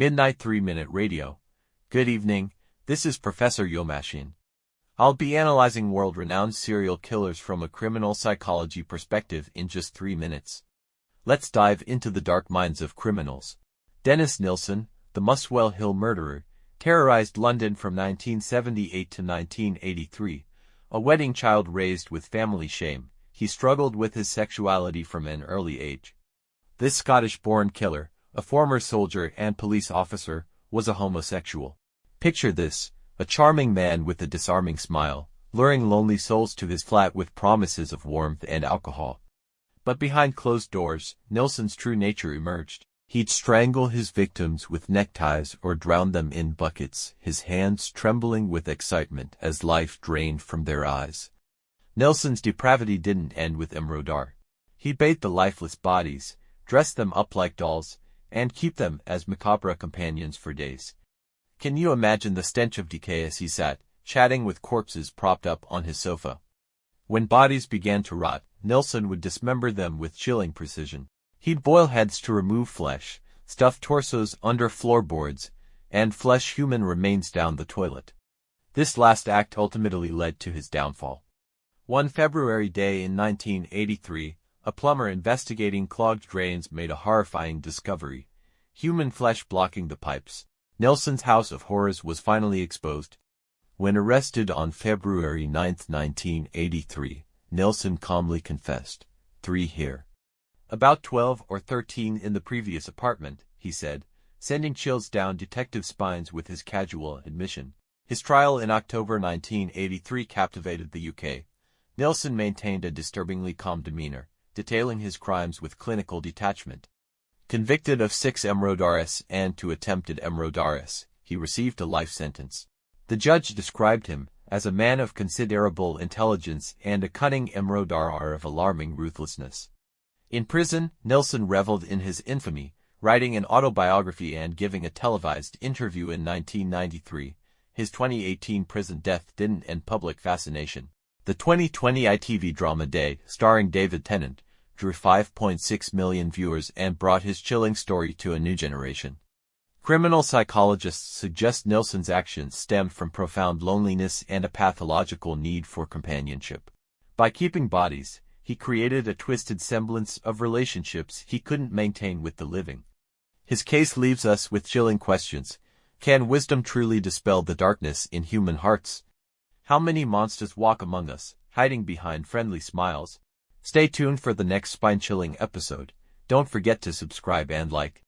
Midnight 3-Minute Radio. Good evening, this is Professor Yomashin. I'll be analyzing world-renowned serial killers from a criminal psychology perspective in just 3 minutes. Let's dive into the dark minds of criminals. Dennis Nilsen, the Muswell Hill murderer, terrorized London from 1978 to 1983. A wedding child raised with family shame, he struggled with his sexuality from an early age. This Scottish-born killer, a former soldier and police officer, was a homosexual. Picture this, a charming man with a disarming smile, luring lonely souls to his flat with promises of warmth and alcohol. But behind closed doors, Nilsen's true nature emerged. He'd strangle his victims with neckties or drown them in buckets, his hands trembling with excitement as life drained from their eyes. Nilsen's depravity didn't end with Imrodar. He bathed the lifeless bodies, dressed them up like dolls, and keep them as macabre companions for days. Can you imagine the stench of decay as he sat, chatting with corpses propped up on his sofa? When bodies began to rot, Nilsen would dismember them with chilling precision. He'd boil heads to remove flesh, stuff torsos under floorboards, and flush human remains down the toilet. This last act ultimately led to his downfall. One February day in 1983, a plumber investigating clogged drains made a horrifying discovery: human flesh blocking the pipes. Nilsen's house of horrors was finally exposed. When arrested on February 9, 1983, Nilsen calmly confessed, 3 here. About 12 or 13 in the previous apartment, he said, sending chills down detective spines with his casual admission. His trial in October 1983 captivated the UK. Nilsen maintained a disturbingly calm demeanor, detailing his crimes with clinical detachment. Convicted of 6 Imrodares and 2 attempted Imrodares, he received a life sentence. The judge described him as a man of considerable intelligence and a cunning Imrodar of alarming ruthlessness. In prison, Nilsen reveled in his infamy, writing an autobiography and giving a televised interview in 1993. His 2018 prison death didn't end public fascination. The 2020 ITV drama Day, starring David Tennant, drew 5.6 million viewers and brought his chilling story to a new generation. Criminal psychologists suggest Nilsen's actions stemmed from profound loneliness and a pathological need for companionship. By keeping bodies, he created a twisted semblance of relationships he couldn't maintain with the living. His case leaves us with chilling questions. Can wisdom truly dispel the darkness in human hearts? How many monsters walk among us, hiding behind friendly smiles? Stay tuned for the next spine-chilling episode. Don't forget to subscribe and like.